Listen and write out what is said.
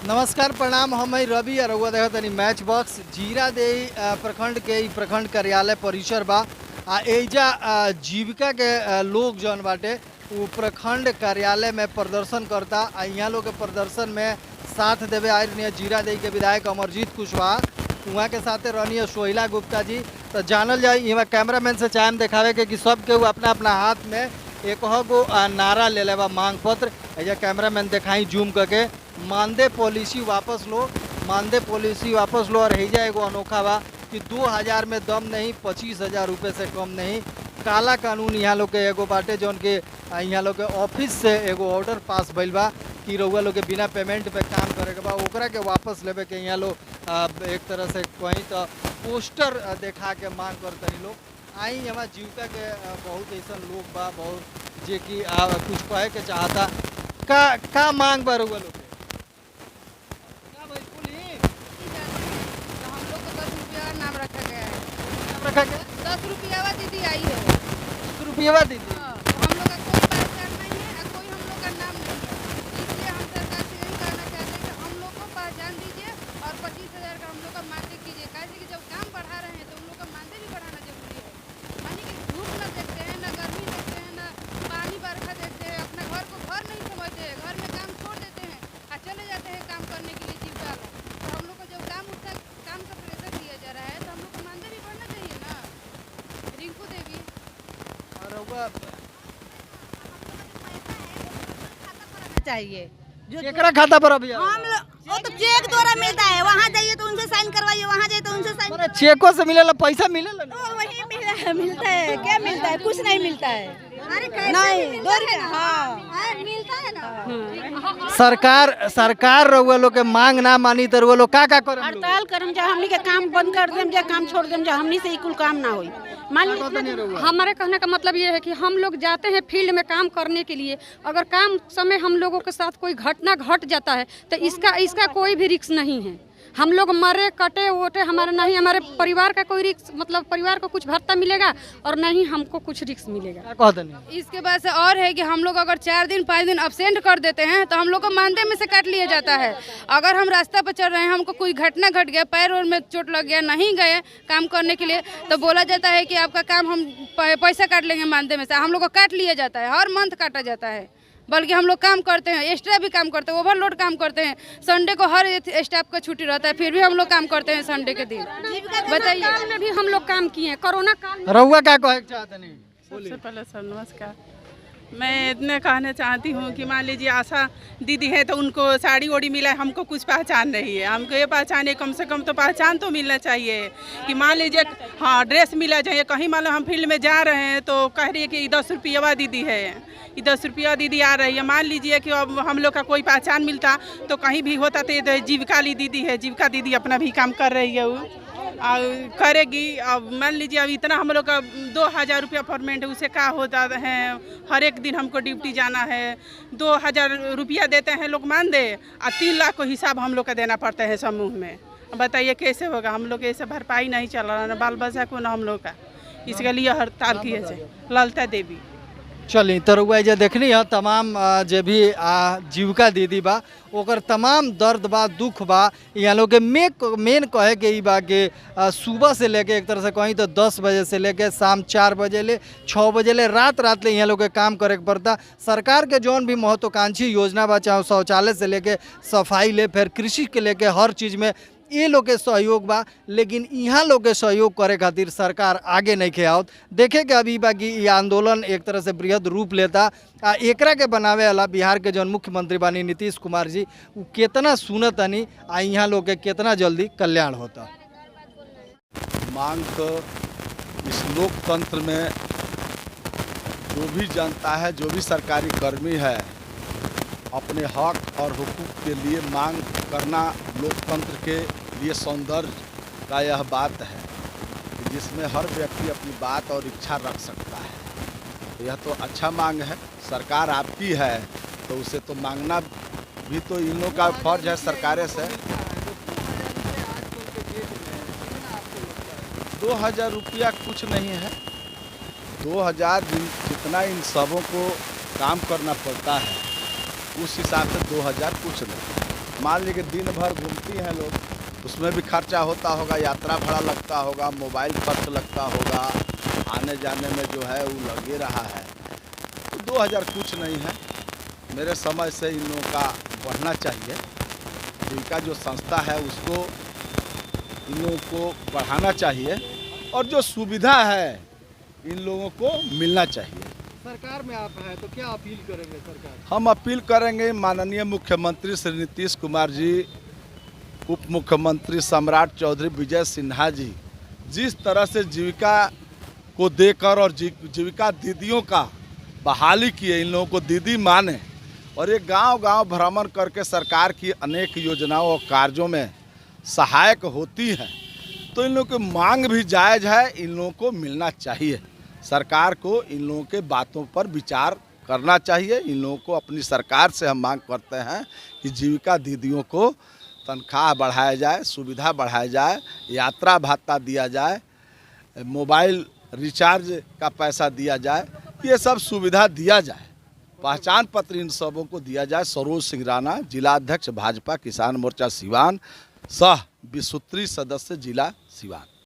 नमस्कार प्रणाम। हम रवि अरुआ देखा तनी मैच बॉक्स जीरादेई प्रखंड के ई प्रखंड कार्यालय परिसर बा। एजा जीविका के लोग जौन बाटे उ प्रखंड कार्यालय में प्रदर्शन करता। यहाँ लोग के प्रदर्शन में साथ देवे आए रहनी जीरादेई के विधायक अमरजीत कुशवाहा, वहाँ के साथे रहनी सोहिला गुप्ता जी। तो जानल जाए यहाँ कैमरामैन से चाहे दिखावे के सब के अपना अपना हाथ में एक गो नारा ले लेवा मांग पत्र। एजा कैमरामैन दिखाई जूम करके मानदेय पॉलिसी वापस लो, मानदेय पॉलिसी वापस लो। और हैजा एगो अनोखा बा कि 2000 में दम नहीं, 25,000 रुपये से कम नहीं। काला कानून यहाँ लोग के एगो बाटे जौन के यहाँ लोग के ऑफिस से एगो ऑर्डर पास भइल बा कि रउआ लोग के बिना पेमेंट पे काम करे के बा, ओकरा के वापस लेवे के यहाँ लोग एक तरह से कहीं तो पोस्टर देखा के मांग करते लोग। आई हमारा जीविका के बहुत ऐसा लोग बा बहुत जे कि कुछ कहे के चाहता का मांग बा रउआ लोग रखा गया? 10 रुपया दीदी आई है। 10 रुपया दीदी हाँ, तो हम लोग का कोई पहचान नहीं है और कोई हम लोग का नाम नहीं है। इसलिए हम सरकार से यही कहना चाहते हैं कि हम लोग को पहचान दीजिए और 25,000 का हम लोग का मानदेय कीजिए। कैसे कि जब काम बढ़ा रहे हैं तो उन लोग का मानदेय भी बढ़ाना जरूरी है। मानी कि धूप न देखते हैं, न गर्मी देखते हैं, न पानी बरखा देखते हैं, अपने घर को घर नहीं समझते हैं, घर में काम छोड़ देते हैं और चले जाते हैं काम करने के लिए जीविका में। तो हम लोग को जब काम का प्रेशर दिया जा रहा है तो हम लोग को मानदेय भी बढ़ना चाहिए ना। रिंकू देवी चाहिए जो केकरा खाता पर अभी हम वो तो चेक द्वारा मिलता है, वहाँ जाइए तो उनसे साइन करवाइए, वहाँ जाइए तो उनसे साइन। अरे चेको से मिलेला, पैसा मिलेला ना? तो वही मिलता है, क्या मिलता है? कुछ नहीं मिलता है। अरे नहीं, 2 रुपया। हाँ मिलता है ना। सरकार रउआ लोग के मांग ना मानी तो रउआ लोग का करम? हड़ताल करम जा, हमनी के काम बंद कर देम जा, काम छोड़ देम जा, हमनी से ई कुल काम ना होई। मान लीजिए हमारे कहने का मतलब ये है कि हम लोग जाते हैं फील्ड में काम करने के लिए, अगर काम समय हम लोगों के साथ कोई घटना घट जाता है तो इसका कोई भी रिस्क नहीं है। हम लोग मरे कटे वोटे हमारे नहीं, हमारे परिवार का कोई रिस्क, मतलब परिवार को कुछ भत्ता मिलेगा और नहीं हमको कुछ रिस्क मिलेगा। इसके बाद से और है कि हम लोग अगर 4 दिन 5 दिन अब्सेंट कर देते हैं तो हम लोग को मानदेय में से काट लिया जाता है। अगर हम रास्ता पर चल रहे हैं, हमको कोई घटना घट गया, पैर और में चोट लग गया, नहीं गए काम करने के लिए, तो बोला जाता है कि आपका काम हम पैसा काट लेंगे मानदेय में से। हम लोग को काट लिया जाता है, हर मंथ काटा जाता है। बल्कि हम लोग काम करते हैं, एक्स्ट्रा भी काम करते हैं, ओवरलोड काम करते हैं। संडे को हर स्टाफ का छुट्टी रहता है, फिर भी हम लोग काम करते हैं संडे के दिन। बताइए में भी हम लोग काम किए हैं कोरोना काल में। रउआ क्या कहे चाहते नहीं? सबसे पहले सर नमस्कार। मैं इतने कहना चाहती हूँ कि मान लीजिए आशा दीदी है तो उनको साड़ी ओड़ी मिला है, हमको कुछ पहचान नहीं है। हमको ये पहचान है, कम से कम तो पहचान तो मिलना चाहिए कि मान लीजिए हाँ ड्रेस मिला चाहिए। कहीं मान लो हम फील्ड में जा रहे हैं तो कह रही है कि 10 रुपया दीदी है, 10 रुपया दीदी आ रही है। मान लीजिए कि अब हम लोग का कोई पहचान मिलता तो कहीं भी होता तो जीविका दीदी है, जीविका दीदी अपना भी काम कर रही है, वो करेगी। अब मान लीजिए अब इतना हम लोग का 2000 रुपया पेमेंट है, उसे क्या होता है? हर एक दिन हमको ड्यूटी जाना है, 2000 रुपया देते हैं लोग मान दे और 3 लाख को हिसाब हम लोग का देना पड़ता है समूह में। बताइए कैसे होगा? हम लोग ऐसे भरपाई नहीं चल रहा ना, बाल बच्चा को ना हम लोग का, इसके लिए हड़ताल किए थे। ललिता देवी चली तो रउआ जे देखनी है तमाम जे भी जीविका दीदी बा ओकर तमाम दर्द बा, दुख बा। यहाँ लोग के मेन कहे के ई बा कि सुबह से लेके एक तरह से कहीं तो 10 बजे से लेके शाम 4 बजे ले 6 बजे ले रात ले यहाँ लोग के काम करे के पड़ता। सरकार के जौन भी महत्वाकांक्षी योजना बा, चाहे शौचालय से लेके सफाई ले, फिर कृषि के लेके हर चीज़ में ये लोग के सहयोग बा, लेकिन यहाँ लोग के सहयोग करे खातिर सरकार आगे नहीं खे आवत। देखे के अभी बा कि ये आंदोलन एक तरह से बृहद रूप लेता। एकरा के बनावे वाला बिहार के जौन मुख्यमंत्री बानी नीतीश कुमार जी, वो कितना सुनतनी आ यहाँ लोग के कितना जल्दी कल्याण होता। मांग तो इस लोकतंत्र में जो भी जनता है, जो भी सरकारी कर्मी है, अपने हक और हुकूक के लिए मांग करना लोकतंत्र के लिए सौंदर्य का यह बात है जिसमें हर व्यक्ति अपनी बात और इच्छा रख सकता है। यह तो अच्छा मांग है, सरकार आपकी है तो उसे तो मांगना भी तो इन लोगों का फर्ज है सरकारें से। 2000 रुपया कुछ नहीं है, 2000 जितना इन सबों को काम करना पड़ता है उस हिसाब से 2000 कुछ नहीं। मान लीजिए दिन भर घूमती हैं लोग, उसमें भी खर्चा होता होगा, यात्रा भाड़ा लगता होगा, मोबाइल खर्च लगता होगा, आने जाने में जो है वो लगे रहा है। तो 2000 कुछ नहीं है, मेरे समझ से इन लोगों का बढ़ना चाहिए। जीविका जो संस्था है उसको इन लोगों को बढ़ाना चाहिए और जो सुविधा है इन लोगों को मिलना चाहिए। सरकार में आप हैं तो क्या अपील करेंगे सरकार? हम अपील करेंगे माननीय मुख्यमंत्री श्री नीतीश कुमार जी, उप मुख्यमंत्री सम्राट चौधरी विजय सिन्हा जी जिस तरह से जीविका को देकर और जीविका दीदियों का बहाली किए, इन लोगों को दीदी माने और ये गांव-गांव भ्रमण करके सरकार की अनेक योजनाओं और कार्यों में सहायक होती हैं, तो इन लोगों की मांग भी जायज़ है, इन लोगों को मिलना चाहिए। सरकार को इन लोगों के बातों पर विचार करना चाहिए। इन लोगों को अपनी सरकार से हम मांग करते हैं कि जीविका दीदियों को तनख्वाह बढ़ाया जाए, सुविधा बढ़ाया जाए, यात्रा भत्ता दिया जाए, मोबाइल रिचार्ज का पैसा दिया जाए, ये सब सुविधा दिया जाए, पहचान पत्र इन सबों को दिया जाए। सरोज सिंह राणा, जिला अध्यक्ष भाजपा किसान मोर्चा सिवान, सह विसूत्री सदस्य जिला सिवान।